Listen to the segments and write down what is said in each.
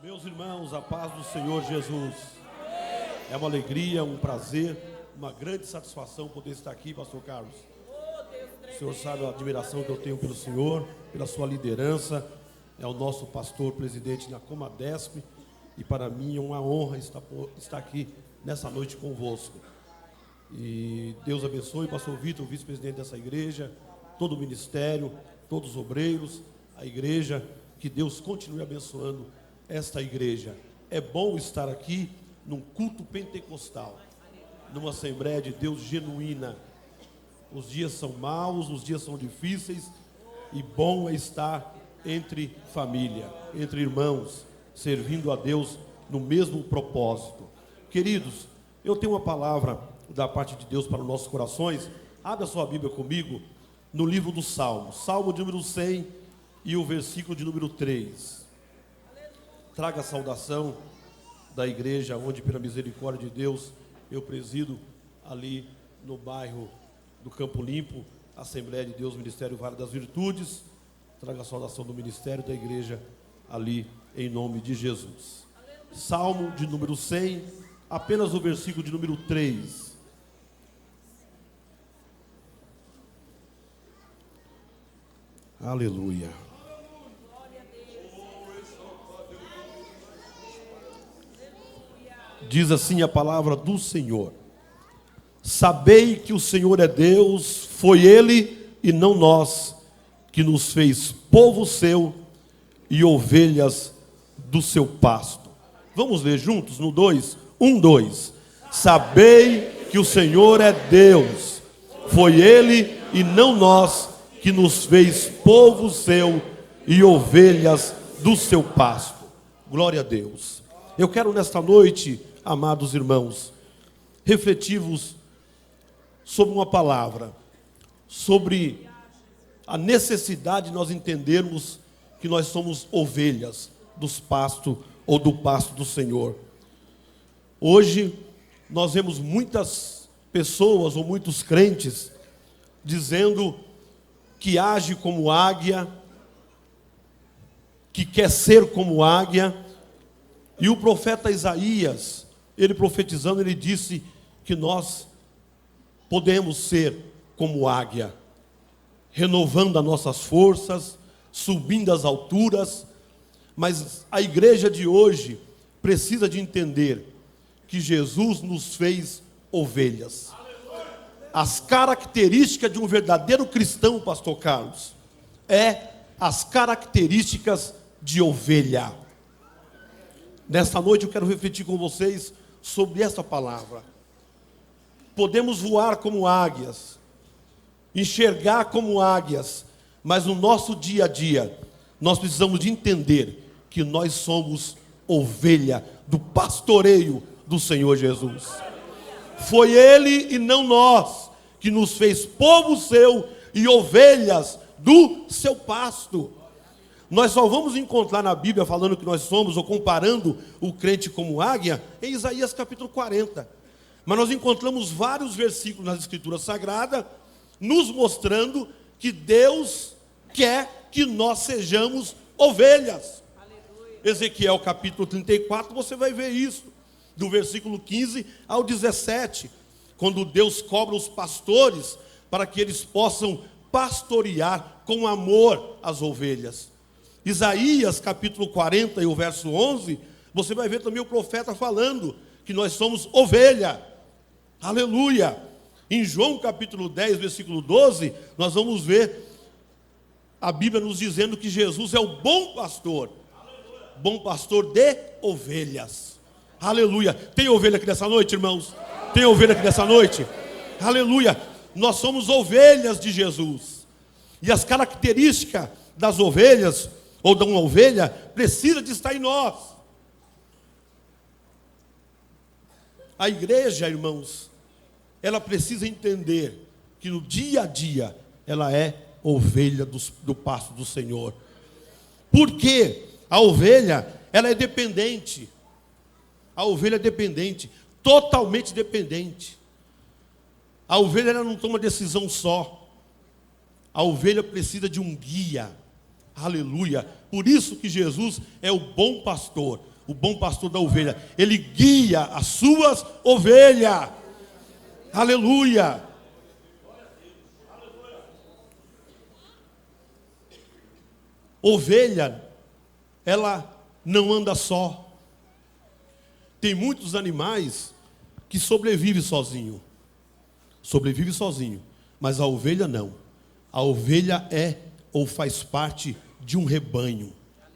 Meus irmãos, a paz do Senhor Jesus. É uma alegria, um prazer, uma grande satisfação poder estar aqui, pastor Carlos. O senhor sabe a admiração que eu tenho pelo senhor, pela sua liderança. É o nosso pastor presidente na Comadesp. E para mim é uma honra estar aqui nessa noite convosco. E Deus abençoe o pastor Vitor, o vice-presidente dessa igreja, todo o ministério, todos os obreiros, a igreja. Que Deus continue abençoando esta igreja. É bom estar aqui num culto pentecostal, numa Assembleia de Deus genuína. Os dias são maus, os dias são difíceis, e bom é estar entre família, entre irmãos, servindo a Deus no mesmo propósito. Queridos, eu tenho uma palavra da parte de Deus para os nossos corações. Abra sua Bíblia comigo no livro do Salmo, Salmo de número 100 e o versículo de número 3. Traga a saudação da igreja onde, pela misericórdia de Deus, eu presido ali no bairro do Campo Limpo, Assembleia de Deus, Ministério Vale das Virtudes. Traga a saudação do ministério da igreja ali, em nome de Jesus. Salmo de número 100, apenas o versículo de número 3. Aleluia. Diz assim a palavra do Senhor: sabei que o Senhor é Deus, foi Ele e não nós, que nos fez povo seu e ovelhas do seu pasto. Vamos ler juntos no 2, 1, 2. Sabei que o Senhor é Deus, foi Ele e não nós, que nos fez povo seu e ovelhas do seu pasto. Glória a Deus. Eu quero nesta noite, amados irmãos, refletivos sobre uma palavra, sobre a necessidade de nós entendermos que nós somos ovelhas dos pastos ou do pasto do Senhor. Hoje nós vemos muitas pessoas ou muitos crentes dizendo que age como águia, que quer ser como águia. E o profeta Isaías, ele profetizando, ele disse que nós podemos ser como águia, renovando as nossas forças, subindo às alturas. Mas a igreja de hoje precisa de entender que Jesus nos fez ovelhas. As características de um verdadeiro cristão, pastor Carlos, é as características de ovelha. Nesta noite eu quero refletir com vocês sobre essa palavra. Podemos voar como águias, enxergar como águias, mas no nosso dia a dia, nós precisamos de entender que nós somos ovelha do pastoreio do Senhor Jesus. Foi Ele e não nós, que nos fez povo seu e ovelhas do seu pasto. Nós só vamos encontrar na Bíblia falando que nós somos, ou comparando o crente como águia, em Isaías capítulo 40. Mas nós encontramos vários versículos nas Escrituras Sagradas, nos mostrando que Deus quer que nós sejamos ovelhas. Aleluia. Ezequiel capítulo 34, você vai ver isso, do versículo 15 ao 17, quando Deus cobra os pastores para que eles possam pastorear com amor as ovelhas. Isaías capítulo 40 e o verso 11, você vai ver também o profeta falando que nós somos ovelha. Aleluia. Em João capítulo 10, versículo 12, nós vamos ver a Bíblia nos dizendo que Jesus é o bom pastor. Bom pastor de ovelhas. Aleluia. Tem ovelha aqui nessa noite, irmãos? Tem ovelha aqui nessa noite? Aleluia. Nós somos ovelhas de Jesus. E as características das ovelhas, ou de uma ovelha, precisa de estar em nós. A igreja, irmãos, ela precisa entender que no dia a dia ela é ovelha do pasto do Senhor. Porque a ovelha, ela é dependente. A ovelha é dependente, totalmente dependente. A ovelha, ela não toma decisão só. A ovelha precisa de um guia. Aleluia. Por isso que Jesus é o bom pastor. o bom pastor da ovelha, ele guia as suas ovelhas. Aleluia. Ovelha, ela não anda só. Tem muitos animais que sobrevivem sozinho. Sobrevive sozinho. Mas a ovelha não. A ovelha é ou faz parte de um rebanho.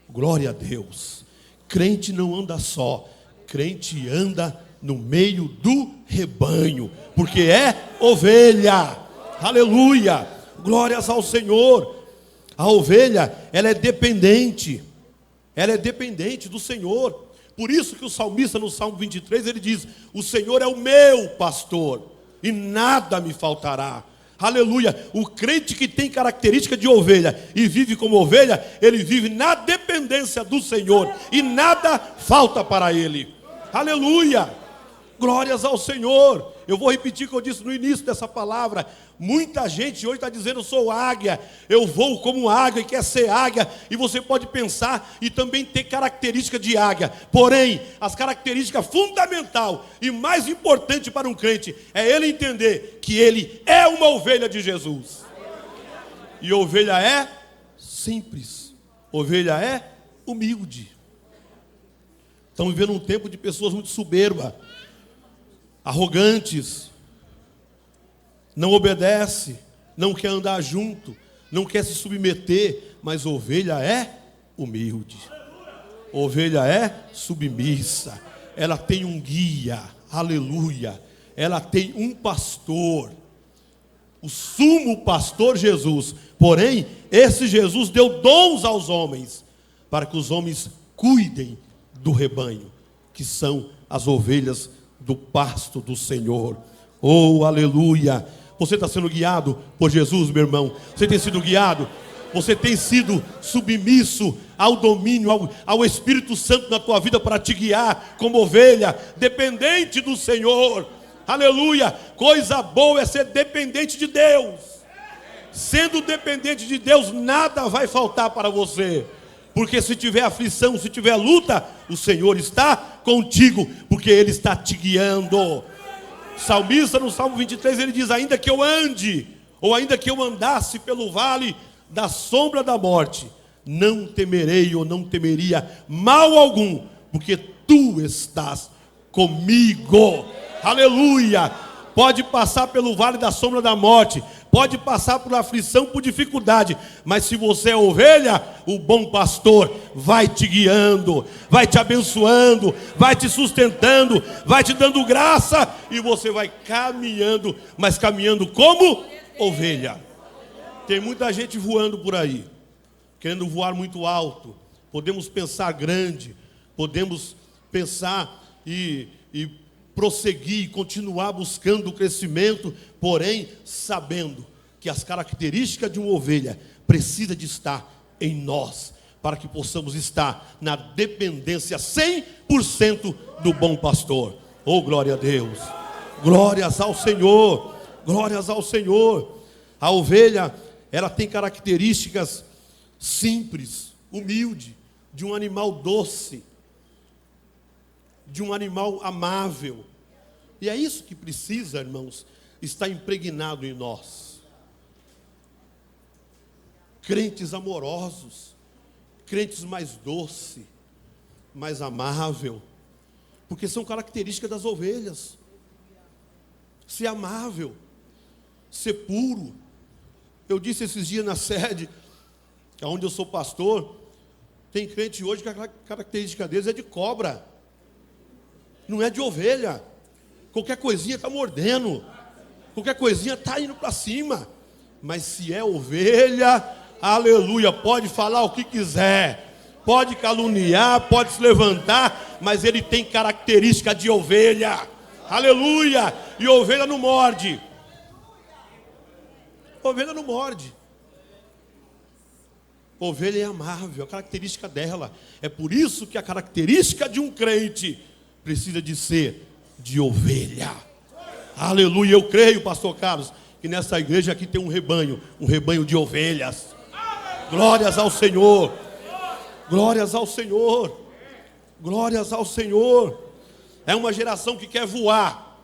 Glória a Deus. Crente não anda só. Crente anda no meio do rebanho. Porque é ovelha. Aleluia. Glórias ao Senhor. A ovelha, ela é dependente. Ela é dependente do Senhor. Por isso que o salmista no Salmo 23, ele diz: o Senhor é o meu pastor e nada me faltará. Aleluia. O crente que tem característica de ovelha e vive como ovelha, ele vive na dependência do Senhor e nada falta para ele. Aleluia. Glórias ao Senhor. Eu vou repetir o que eu disse no início dessa palavra. Muita gente hoje está dizendo: eu sou águia, eu vou como águia e quer ser águia. E você pode pensar e também ter característica de águia. Porém, as características fundamental e mais importante para um crente é ele entender que ele é uma ovelha de Jesus. E ovelha é simples. Ovelha é humilde. Estamos vivendo um tempo de pessoas muito soberbas, arrogantes, não obedece, não quer andar junto, não quer se submeter, mas ovelha é humilde, ovelha é submissa, ela tem um guia, aleluia, ela tem um pastor, o sumo pastor Jesus. Porém, esse Jesus deu dons aos homens, para que os homens cuidem do rebanho, que são as ovelhas do pasto do Senhor. Oh, aleluia. Você está sendo guiado por Jesus, meu irmão. Você tem sido guiado. Você tem sido submisso ao domínio, ao Espírito Santo na tua vida para te guiar como ovelha, dependente do Senhor. Aleluia. Coisa boa é ser dependente de Deus. Sendo dependente de Deus, nada vai faltar para você. Porque se tiver aflição, se tiver luta, o Senhor está contigo, porque Ele está te guiando. O salmista no Salmo 23, ele diz: ainda que eu ande, ou ainda que eu andasse pelo vale da sombra da morte, não temerei ou não temeria mal algum, porque Tu estás comigo. Aleluia. Pode passar pelo vale da sombra da morte, pode passar por aflição, por dificuldade, mas se você é ovelha, o bom pastor vai te guiando, vai te abençoando, vai te sustentando, vai te dando graça, e você vai caminhando, mas caminhando como ovelha. Tem muita gente voando por aí, querendo voar muito alto. Podemos pensar grande, podemos pensar e prosseguir, continuar buscando o crescimento, porém sabendo que as características de uma ovelha precisa de estar em nós, para que possamos estar na dependência 100% do bom pastor. Oh, glória a Deus, glórias ao Senhor, glórias ao Senhor. A ovelha, ela tem características simples, humilde, de um animal doce, de um animal amável. E é isso que precisa, irmãos, estar impregnado em nós. Crentes amorosos, crentes mais doces, mais amável, porque são características das ovelhas. Ser amável, ser puro. Eu disse esses dias na sede, onde eu sou pastor, tem crente hoje que a característica deles é de cobra, não é de ovelha. Qualquer coisinha está mordendo, qualquer coisinha está indo para cima. Mas se é ovelha, aleluia, pode falar o que quiser, pode caluniar, pode se levantar, mas ele tem característica de ovelha, aleluia. E ovelha não morde, ovelha não morde. Ovelha é amável, a característica dela. É por isso que a característica de um crente precisa de ser de ovelha. Aleluia. Eu creio, pastor Carlos, que nessa igreja aqui tem um rebanho de ovelhas. Glórias ao Senhor. Glórias ao Senhor. Glórias ao Senhor. É uma geração que quer voar.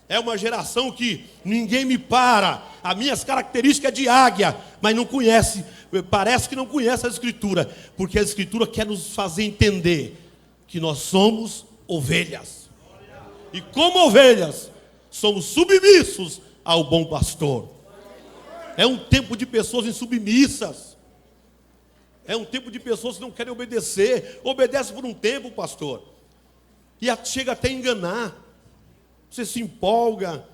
É uma geração que ninguém me para. As minhas características é de águia, mas não conhece, parece que não conhece a Escritura, porque a Escritura quer nos fazer entender que nós somos ovelhas. E como ovelhas, somos submissos ao bom pastor. É um tempo de pessoas insubmissas. É um tempo de pessoas que não querem obedecer. Obedece por um tempo, pastor. E chega até a enganar. Você se empolga,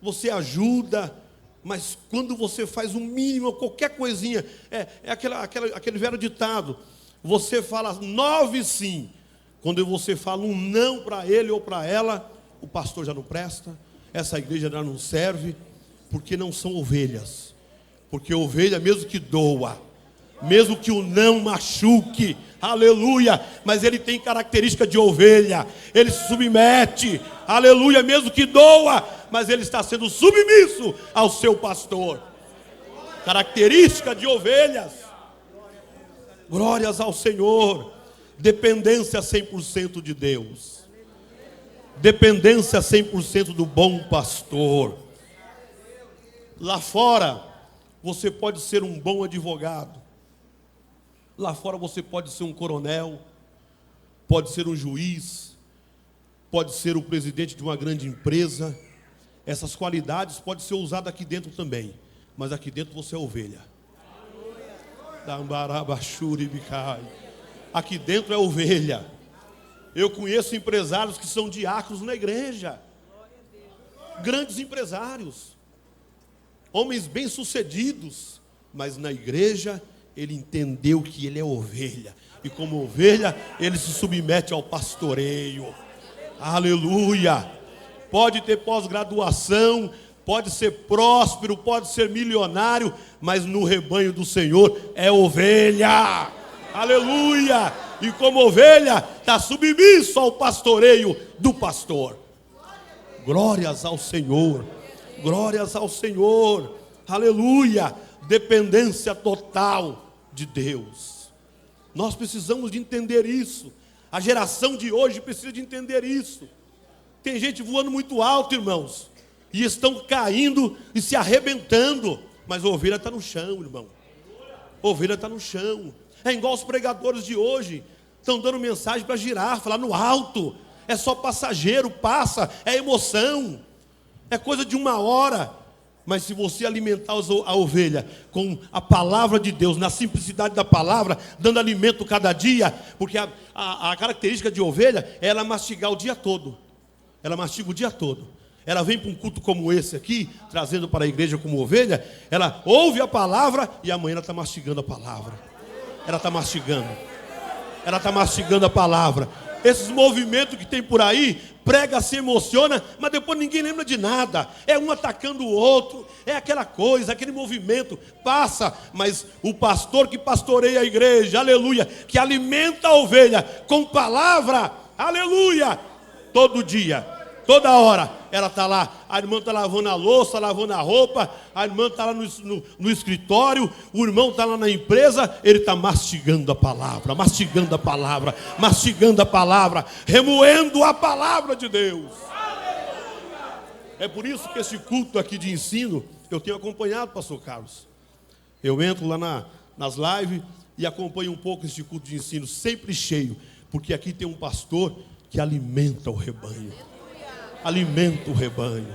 você ajuda, mas quando você faz um mínimo, qualquer coisinha, aquele velho ditado, você fala 9 sim. Quando você fala um não para ele ou para ela, o pastor já não presta, essa igreja já não serve, porque não são ovelhas. Porque ovelha, mesmo que doa, mesmo que o não machuque, aleluia, mas ele tem característica de ovelha, ele se submete, aleluia, mesmo que doa, mas ele está sendo submisso ao seu pastor. Característica de ovelhas. Glórias ao Senhor. Dependência 100% de Deus. Dependência 100% do bom pastor. Lá fora, você pode ser um bom advogado. Lá fora você pode ser um coronel, pode ser um juiz, pode ser o presidente de uma grande empresa. Essas qualidades podem ser usadas aqui dentro também, mas aqui dentro você é ovelha. Aqui dentro é ovelha. Eu conheço empresários que são diáconos na igreja, grandes empresários, homens bem-sucedidos, mas na igreja ele entendeu que ele é ovelha, e como ovelha ele se submete ao pastoreio. Aleluia. Pode ter pós-graduação, pode ser próspero, pode ser milionário, mas no rebanho do Senhor é ovelha. Aleluia. E como ovelha está submisso ao pastoreio do pastor. Glórias ao Senhor. Glórias ao Senhor. Aleluia. Dependência total de Deus. Nós precisamos de entender isso. A geração de hoje precisa de entender isso. Tem gente voando muito alto, irmãos, e estão caindo e se arrebentando, mas a ovelha está no chão, irmão. A ovelha está no chão. É igual os pregadores de hoje, estão dando mensagem para girafa lá no alto. É só passageiro, passa, é emoção, é coisa de 1 hora. Mas se você alimentar a ovelha com a palavra de Deus, na simplicidade da palavra, dando alimento cada dia, porque a característica de ovelha é ela mastigar o dia todo. Ela mastiga o dia todo. Ela vem para um culto como esse aqui, trazendo para a igreja como ovelha, ela ouve a palavra e amanhã ela está mastigando a palavra. Ela está mastigando. Ela está mastigando a palavra. Esses movimentos que tem por aí, prega, se emociona, mas depois ninguém lembra de nada. É um atacando o outro, é aquela coisa, aquele movimento, passa. Mas o pastor que pastoreia a igreja, aleluia, que alimenta a ovelha com palavra, aleluia, todo dia, toda hora, ela está lá. A irmã está lavando a louça, lavando a roupa, a irmã está lá no escritório, o irmão está lá na empresa, ele está mastigando a palavra, mastigando a palavra, mastigando a palavra, remoendo a palavra de Deus. É por isso que esse culto aqui de ensino, eu tenho acompanhado, pastor Carlos. Eu entro lá nas lives e acompanho um pouco esse culto de ensino, sempre cheio, porque aqui tem um pastor que alimenta o rebanho. Alimenta o rebanho,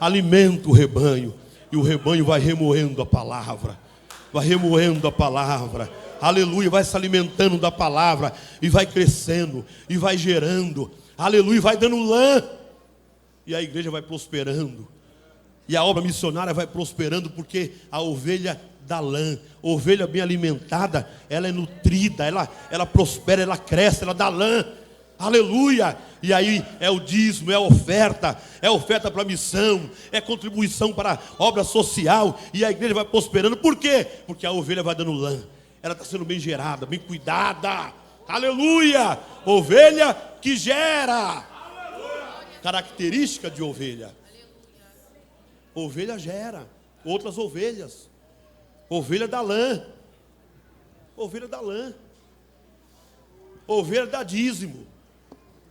alimenta o rebanho, e o rebanho vai remoendo a palavra, vai remoendo a palavra, aleluia, vai se alimentando da palavra, e vai crescendo, e vai gerando, aleluia, vai dando lã, e a igreja vai prosperando, e a obra missionária vai prosperando, porque a ovelha dá lã, ovelha bem alimentada, ela é nutrida, ela prospera, ela cresce, ela dá lã. Aleluia, e aí é o dízimo, é a oferta para a missão, é contribuição para a obra social, e a igreja vai prosperando. Por quê? Porque a ovelha vai dando lã, ela está sendo bem gerada, bem cuidada. Aleluia, ovelha que gera. Característica de ovelha. Ovelha gera outras ovelhas. Ovelha dá lã. Ovelha dá lã. Ovelha dá dízimo.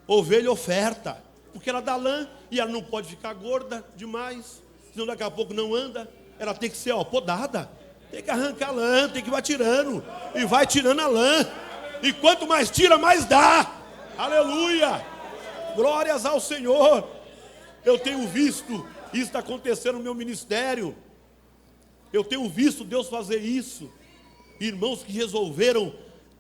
Ovelha oferta, porque ela dá lã e ela não pode ficar gorda demais, senão daqui a pouco não anda. Ela tem que ser podada, tem que arrancar a lã, tem que ir tirando, e vai tirando a lã, e quanto mais tira, mais dá. Aleluia, glórias ao Senhor. Eu tenho visto isso acontecendo no meu ministério, eu tenho visto Deus fazer isso. Irmãos que resolveram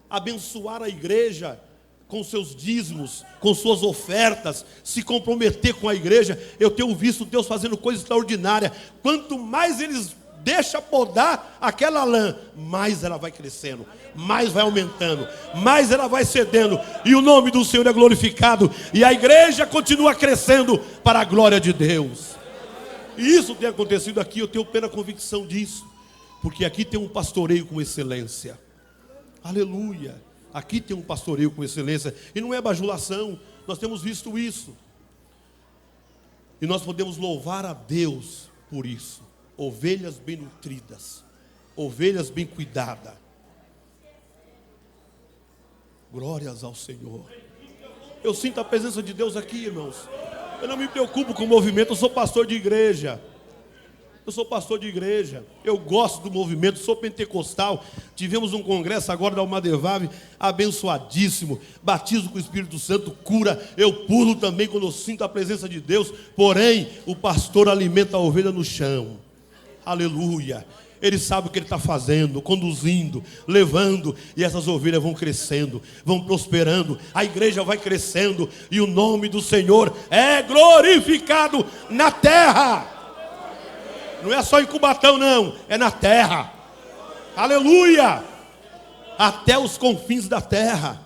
abençoar a igreja com seus dízimos, com suas ofertas, se comprometer com a igreja. Eu tenho visto Deus fazendo coisa extraordinária. Quanto mais eles deixam podar aquela lã, mais ela vai crescendo, mais vai aumentando, mais ela vai cedendo, e o nome do Senhor é glorificado, e a igreja continua crescendo para a glória de Deus. E isso tem acontecido aqui, eu tenho plena convicção disso, porque aqui tem um pastoreio com excelência. Aleluia. Aqui tem um pastoreio com excelência, e não é bajulação, nós temos visto isso, e nós podemos louvar a Deus por isso. Ovelhas bem nutridas, ovelhas bem cuidadas. Glórias ao Senhor. Eu sinto a presença de Deus aqui, irmãos. Eu não me preocupo com o movimento, eu sou pastor de igreja. Eu gosto do movimento, sou pentecostal. Tivemos um congresso agora da Almadevave, abençoadíssimo. Batismo com o Espírito Santo, cura. Eu pulo também quando eu sinto a presença de Deus. Porém, o pastor alimenta a ovelha no chão. Aleluia. Ele sabe o que ele está fazendo, conduzindo, levando, e essas ovelhas vão crescendo, vão prosperando, a igreja vai crescendo, e o nome do Senhor é glorificado na terra. Não é só em Cubatão, não, é na terra. Aleluia. Até os confins da terra,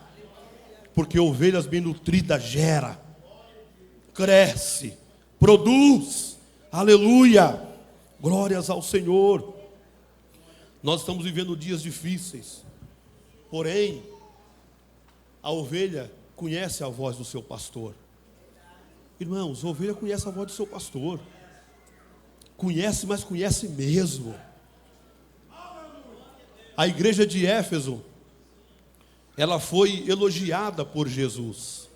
porque ovelhas bem nutridas gera, cresce, produz. Aleluia. Glórias ao Senhor. Nós estamos vivendo dias difíceis, porém, a ovelha conhece a voz do seu pastor. Irmãos, a ovelha conhece a voz do seu pastor. Conhece, mas conhece mesmo. A igreja de Éfeso, ela foi elogiada por Jesus.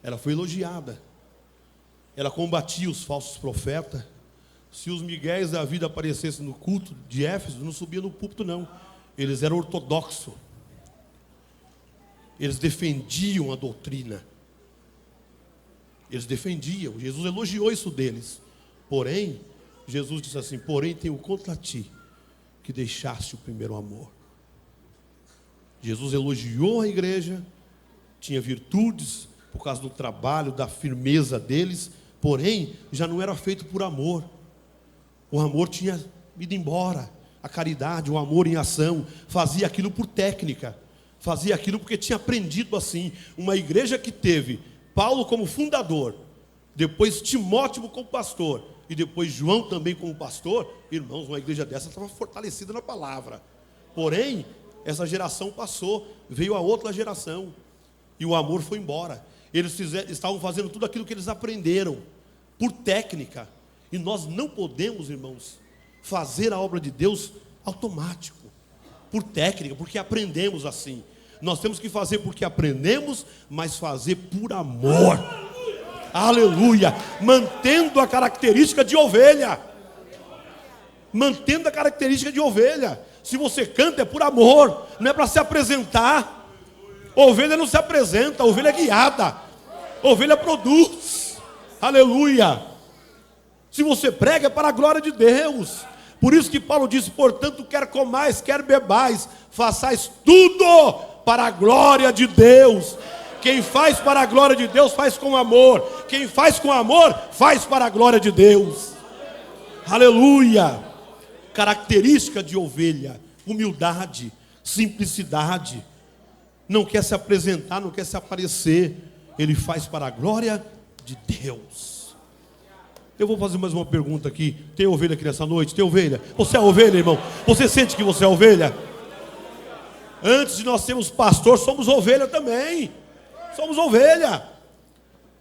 Ela foi elogiada. Ela combatia os falsos profetas. Se os miguéis da vida aparecessem no culto de Éfeso, não subia no púlpito, não. Eles eram ortodoxos. Eles defendiam a doutrina. Eles defendiam. Jesus elogiou isso deles. Porém, Jesus disse assim: porém tenho contra ti que deixaste o primeiro amor. Jesus elogiou a igreja, tinha virtudes por causa do trabalho, da firmeza deles, porém já não era feito por amor. O amor tinha ido embora, a caridade, o amor em ação, fazia aquilo por técnica, fazia aquilo porque tinha aprendido assim. Uma igreja que teve Paulo como fundador, depois Timóteo como pastor, e depois João também como pastor, irmãos, uma igreja dessa estava fortalecida na palavra. Porém, essa geração passou, veio a outra geração, e o amor foi embora. Eles estavam fazendo tudo aquilo que eles aprenderam, por técnica. E nós não podemos, irmãos, fazer a obra de Deus automático, por técnica, porque aprendemos assim. Nós temos que fazer porque aprendemos, mas fazer por amor. Aleluia. Mantendo a característica de ovelha. Mantendo a característica de ovelha. Se você canta é por amor, não é para se apresentar. Ovelha não se apresenta, ovelha é guiada. Ovelha produz. Aleluia. Se você prega é para a glória de Deus. Por isso que Paulo disse: portanto, quer comais, quer bebais, façais tudo para a glória de Deus. Quem faz para a glória de Deus faz com amor. Quem faz com amor faz para a glória de Deus. Aleluia. Característica de ovelha: humildade, simplicidade. Não quer se apresentar, não quer se aparecer. Ele faz para a glória de Deus. Eu vou fazer mais uma pergunta aqui. Tem ovelha aqui nessa noite? Tem ovelha? Você é ovelha, irmão? Você sente que você é ovelha? Antes de nós sermos pastor, somos ovelha também. Somos ovelha.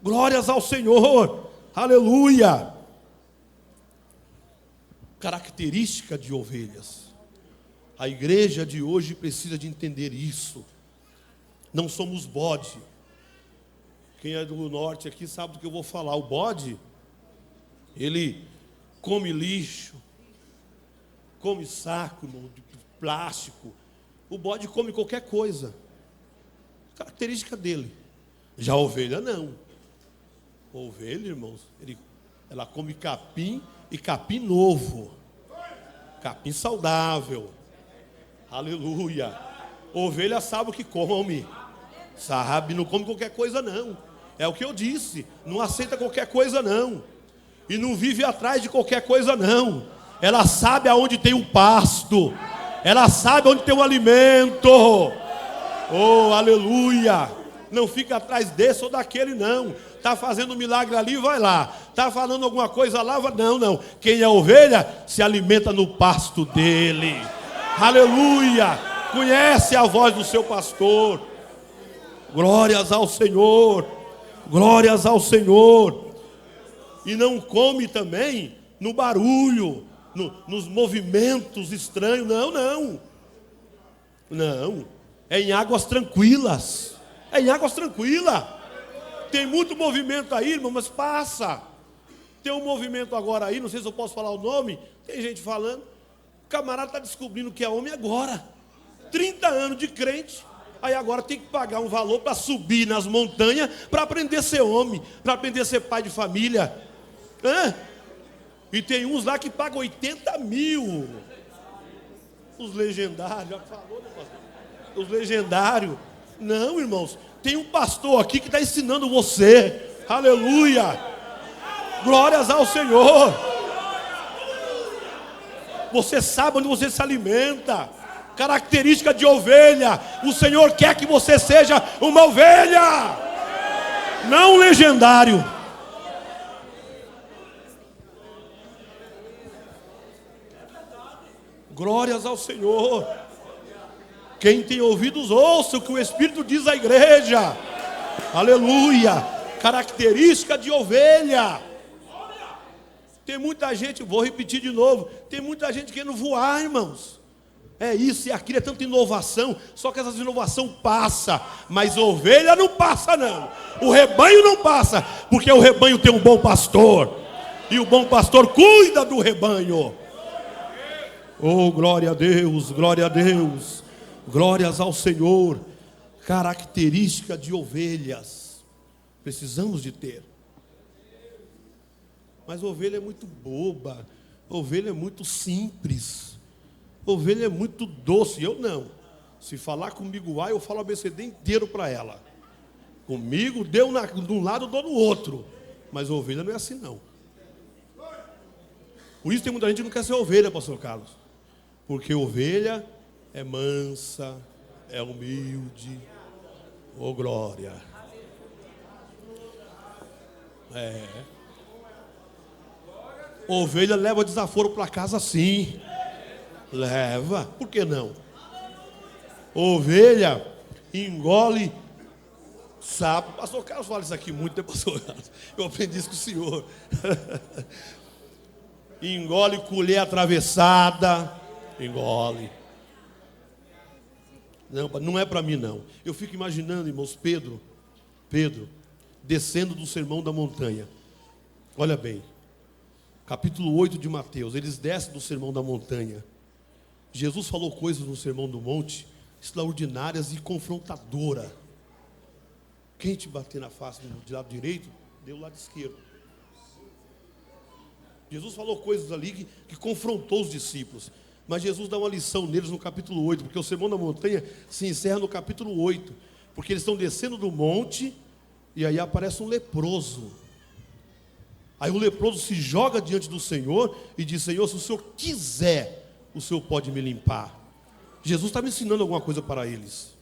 Glórias ao Senhor. Aleluia. Característica de ovelhas. A igreja de hoje precisa de entender isso. Não somos bode. Quem é do norte aqui sabe do que eu vou falar. O bode, ele come lixo, come saco de plástico. O bode come qualquer coisa. Característica dele. Já a ovelha não. A ovelha, irmãos, ela come capim e capim novo. Capim saudável. Aleluia. A ovelha sabe o que come. Sabe, não come qualquer coisa não. É o que eu disse. Não aceita qualquer coisa não. E não vive atrás de qualquer coisa não. Ela sabe aonde tem o pasto. Ela sabe onde tem o alimento. Oh, aleluia. Não fica atrás desse ou daquele não. Está fazendo um milagre ali, vai lá. Está falando alguma coisa lá, vai... Não. Quem é ovelha se alimenta no pasto dele. Aleluia. Conhece a voz do seu pastor. Glórias ao Senhor. Glórias ao Senhor. E não come também no barulho, nos movimentos estranhos. Não. É em águas tranquilas. É em águas tranquilas. Tem muito movimento aí, irmão, mas passa. Tem um movimento agora aí, não sei se eu posso falar o nome. Tem gente falando. O camarada está descobrindo que é homem agora. 30 anos de crente. Aí agora tem que pagar um valor para subir nas montanhas para aprender a ser homem, para aprender a ser pai de família. E tem uns lá que pagam 80 mil. Os legendários, já falou, né, pastor? Os legendários. Não, irmãos, tem um pastor aqui que está ensinando você. Aleluia. Glórias ao Senhor. Você sabe onde você se alimenta. Característica de ovelha. O Senhor quer que você seja uma ovelha, não um legendário. Glórias ao Senhor. Quem tem ouvidos, ouça o que o Espírito diz à igreja. Aleluia. Característica de ovelha. Tem muita gente, vou repetir de novo, tem muita gente querendo voar, irmãos. É isso e aquilo, é tanta inovação. Só que essas inovações passam, mas ovelha não passa não. O rebanho não passa, porque o rebanho tem um bom pastor. E o bom pastor cuida do rebanho. Oh, glória a Deus, glória a Deus. Glórias ao Senhor. Característica de ovelhas. Precisamos de ter. Mas ovelha é muito boba. Ovelha é muito simples. Ovelha é muito doce. Eu não. Se falar comigo A, eu falo o ABCD inteiro para ela. Comigo deu de um lado, dou no outro. Mas ovelha não é assim não. Por isso tem muita gente que não quer ser ovelha, pastor Carlos. Porque ovelha é mansa, é humilde. Oh, glória. Ovelha leva desaforo para casa sim. Leva, por que não? Ovelha engole sapo. Pastor Carlos fala isso aqui muito, né, pastor Carlos? Eu aprendi isso com o senhor. Engole colher atravessada. Engole. Não é para mim não. Eu fico imaginando, irmãos, Pedro descendo do sermão da montanha. Olha bem, capítulo 8 de Mateus, eles descem do sermão da montanha. Jesus falou coisas no sermão do monte extraordinárias e confrontadoras. Quem te bater na face do lado direito, deu o lado esquerdo. Jesus falou coisas ali que confrontou os discípulos. Mas Jesus dá uma lição neles no capítulo 8, porque o sermão da montanha se encerra no capítulo 8, porque eles estão descendo do monte, e aí aparece um leproso. Aí o leproso se joga diante do Senhor e diz: Senhor, se o Senhor quiser, o Senhor pode me limpar. Jesus está me ensinando alguma coisa para eles.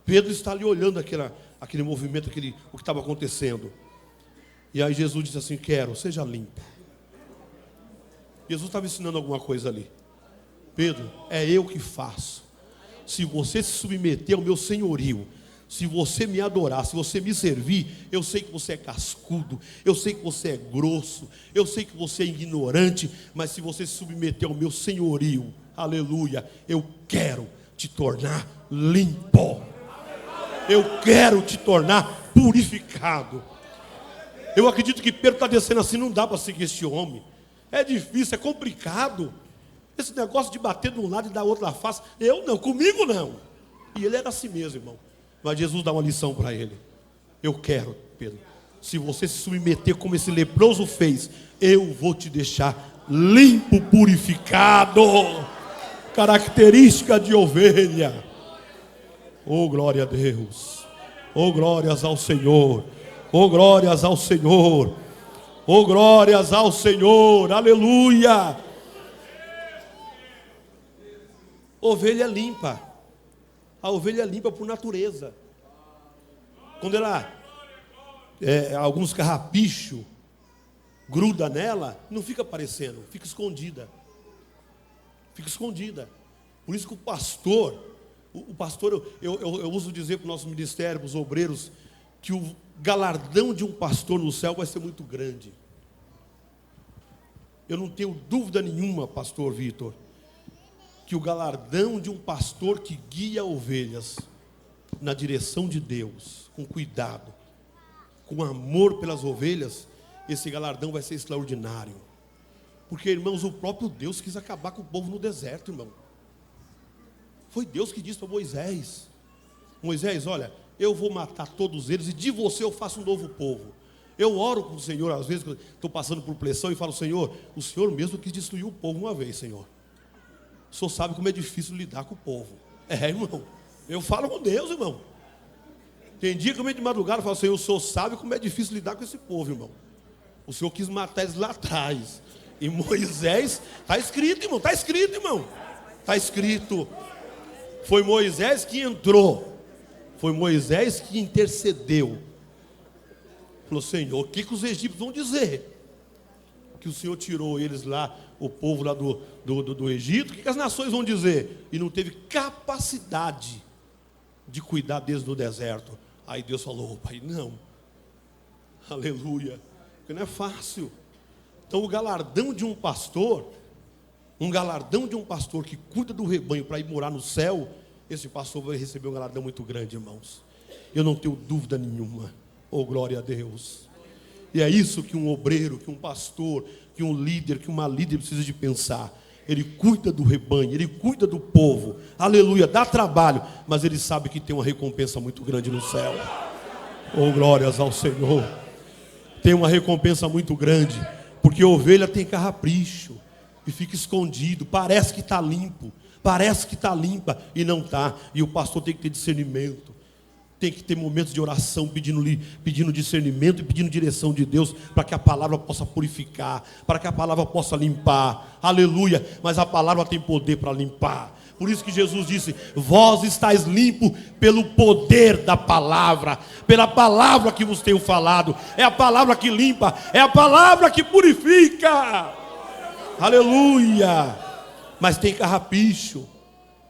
Pedro está ali olhando aquele movimento, o que estava acontecendo. E aí Jesus disse assim: quero, seja limpo. Jesus estava ensinando alguma coisa ali. Pedro, é eu que faço. Se você se submeter ao meu senhorio, se você me adorar, se você me servir, eu sei que você é cascudo, eu sei que você é grosso, eu sei que você é ignorante, mas se você se submeter ao meu senhorio, aleluia, eu quero te tornar limpo. Eu quero te tornar purificado. Eu acredito que Pedro está descendo assim, não dá para seguir este homem. É difícil, é complicado. Esse negócio de bater de um lado e da outra face, eu não, comigo não. E ele era assim mesmo, irmão. Mas Jesus dá uma lição para ele. Eu quero, Pedro, se você se submeter como esse leproso fez, eu vou te deixar limpo, purificado. Característica de ovelha. Oh, glória a Deus. Oh, glórias ao Senhor. Oh, glórias ao Senhor. Oh, glórias ao Senhor. Aleluia. Ovelha limpa. A ovelha é limpa por natureza. Quando ela alguns carrapichos gruda nela, não fica aparecendo, fica escondida. Fica escondida. Por isso que o pastor, eu uso dizer para o nosso ministério, para os obreiros, que o galardão de um pastor no céu vai ser muito grande. Eu não tenho dúvida nenhuma, pastor Vitor, que o galardão de um pastor que guia ovelhas na direção de Deus, com cuidado, com amor pelas ovelhas, esse galardão vai ser extraordinário. Porque, irmãos, o próprio Deus quis acabar com o povo no deserto, irmão. Foi Deus que disse para Moisés: Moisés, olha, eu vou matar todos eles e de você eu faço um novo povo. Eu oro com o Senhor, às vezes, estou passando por pressão e falo: Senhor, o Senhor mesmo quis destruir o povo uma vez, Senhor. O Senhor sabe como é difícil lidar com o povo. Irmão, eu falo com Deus, irmão. Tem dia que eu meio de madrugada e falo: Senhor, o Senhor sabe como é difícil lidar com esse povo, irmão. O Senhor quis matar eles lá atrás. E Moisés, está escrito, irmão, está escrito, irmão. Está escrito. Foi Moisés que entrou. Foi Moisés que intercedeu. Falou: Senhor, o que os egípcios vão dizer? Que o Senhor tirou eles lá, o povo lá do Egito. O que as nações vão dizer? E não teve capacidade de cuidar deles no deserto. Aí Deus falou: pai, não. Aleluia. Porque não é fácil. Então o galardão de um pastor que cuida do rebanho para ir morar no céu, esse pastor vai receber um galardão muito grande, irmãos. Eu não tenho dúvida nenhuma. Oh, glória a Deus. E é isso que um obreiro, que um pastor, que um líder, que uma líder precisa de pensar. Ele cuida do rebanho, ele cuida do povo. Aleluia, dá trabalho, mas ele sabe que tem uma recompensa muito grande no céu. Oh, glórias ao Senhor. Tem uma recompensa muito grande. Porque a ovelha tem carrapricho e fica escondido, parece que está limpo, parece que está limpa e não está. E o pastor tem que ter discernimento, tem que ter momentos de oração, pedindo discernimento e pedindo direção de Deus, para que a palavra possa purificar, para que a palavra possa limpar. Aleluia, mas a palavra tem poder para limpar. Por isso que Jesus disse: vós estáis limpos pelo poder da palavra, pela palavra que vos tenho falado. É a palavra que limpa, é a palavra que purifica. Aleluia. Mas tem carrapicho,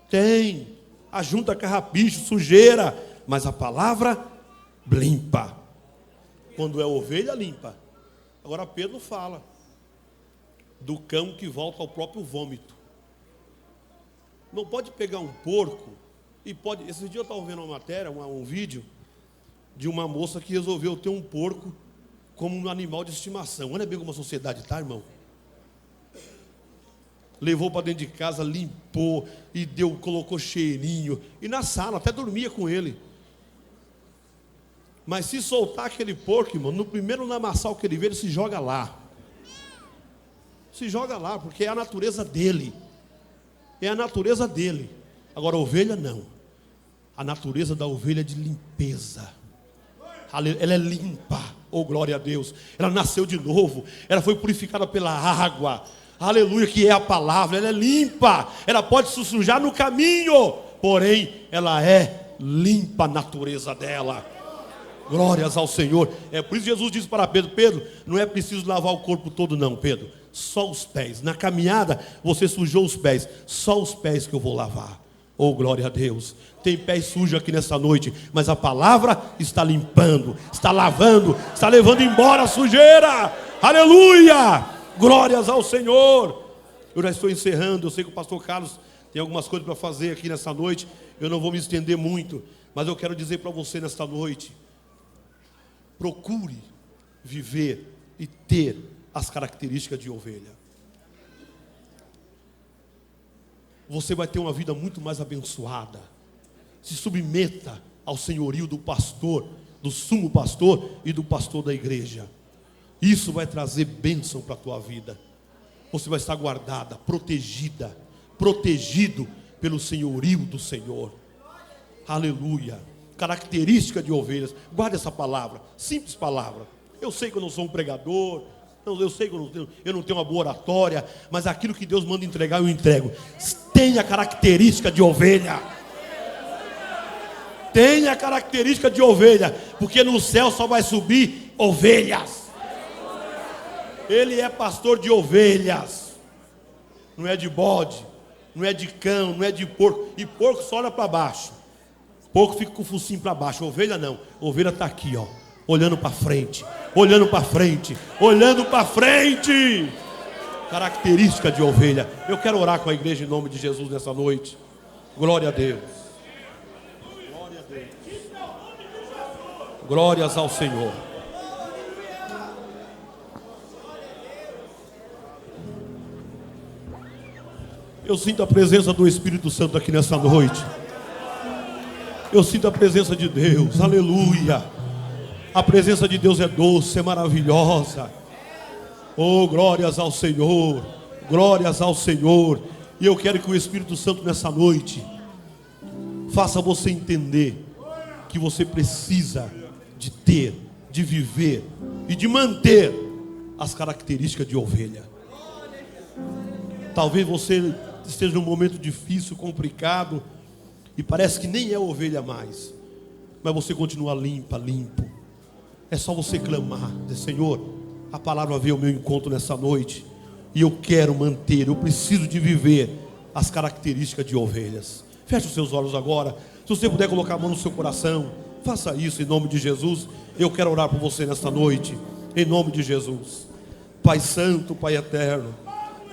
tem, ajunta carrapicho, sujeira, mas a palavra limpa. Quando é ovelha, limpa. Agora Pedro fala do cão que volta ao próprio vômito. Não pode pegar um porco e pode... Esse dia eu estava vendo uma matéria, um vídeo de uma moça que resolveu ter um porco como um animal de estimação. Olha bem como a sociedade está, irmão. Levou para dentro de casa, limpou e colocou cheirinho. E na sala, até dormia com ele. Mas se soltar aquele porco, irmão, no primeiro lamaçal que ele vê, ele se joga lá. Se joga lá, porque é a natureza dele. É a natureza dele. Agora a ovelha não. A natureza da ovelha é de limpeza. Ela é limpa. Oh, glória a Deus. Ela nasceu de novo. Ela foi purificada pela água. Aleluia, que é a palavra. Ela é limpa. Ela pode se sujar no caminho, porém ela é limpa a natureza dela. Glórias ao Senhor. É por isso que Jesus disse para Pedro: Pedro, não é preciso lavar o corpo todo não, Pedro. Só os pés. Na caminhada você sujou os pés. Só os pés que eu vou lavar. Oh, glória a Deus. Tem pés sujos aqui nessa noite, mas a palavra está limpando, está lavando, está levando embora a sujeira. Aleluia. Glórias ao Senhor. Eu já estou encerrando. Eu sei que o pastor Carlos tem algumas coisas para fazer aqui nessa noite. Eu não vou me estender muito. Mas eu quero dizer para você nesta noite: procure viver e ter as características de ovelha. Você vai ter uma vida muito mais abençoada. Se submeta ao senhorio do pastor, do sumo pastor e do pastor da igreja. Isso vai trazer bênção para a tua vida. Você vai estar guardada, protegida, protegido pelo senhorio do Senhor. Aleluia. Característica de ovelhas. Guarde essa palavra, simples palavra. Eu sei que eu não sou um pregador, eu sei que eu não tenho uma boa oratória, mas aquilo que Deus manda entregar, eu entrego. Tenha característica de ovelha. Tenha característica de ovelha, porque no céu só vai subir ovelhas. Ele é pastor de ovelhas, não é de bode, não é de cão, não é de porco. E porco só olha para baixo, porco fica com o focinho para baixo. Ovelha não, ovelha está aqui, ó, olhando para frente, olhando para frente, olhando para frente. Característica de ovelha. Eu quero orar com a igreja em nome de Jesus nessa noite. Glória a Deus. Glória a Deus. Glórias ao Senhor. Eu sinto a presença do Espírito Santo aqui nessa noite. Eu sinto a presença de Deus. Aleluia. A presença de Deus é doce, é maravilhosa. Oh, glórias ao Senhor. Glórias ao Senhor. E eu quero que o Espírito Santo nessa noite faça você entender que você precisa de ter, de viver e de manter as características de ovelha. Talvez você esteja num momento difícil, complicado, e parece que nem é ovelha mais, mas você continua limpo. É só você clamar, dizer: Senhor, a palavra veio ao meu encontro nessa noite, e eu quero manter, eu preciso de viver as características de ovelhas. Feche os seus olhos agora. Se você puder colocar a mão no seu coração, faça isso em nome de Jesus. Eu quero orar por você nesta noite, em nome de Jesus. Pai santo, Pai eterno,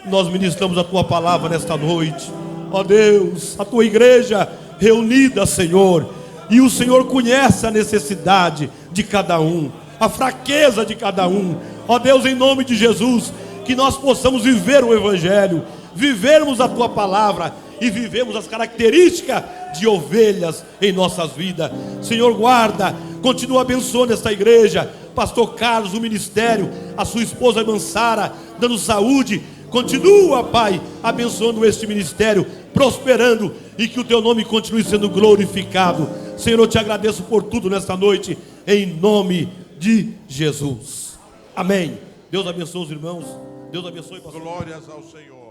nós ministramos a tua palavra nesta noite. Ó Deus, a tua igreja reunida, Senhor, e o Senhor conhece a necessidade de cada um, a fraqueza de cada um. Ó Deus, em nome de Jesus, que nós possamos viver o Evangelho, vivermos a tua palavra e vivemos as características de ovelhas em nossas vidas. Senhor, guarda, continua abençoando esta igreja, pastor Carlos, o ministério, a sua esposa irmã Sara, dando saúde. Continua, Pai, abençoando este ministério, prosperando, e que o teu nome continue sendo glorificado. Senhor, eu te agradeço por tudo nesta noite, em nome de Jesus. Amém. Deus abençoe os irmãos. Deus abençoe, pastor. Glórias ao Senhor.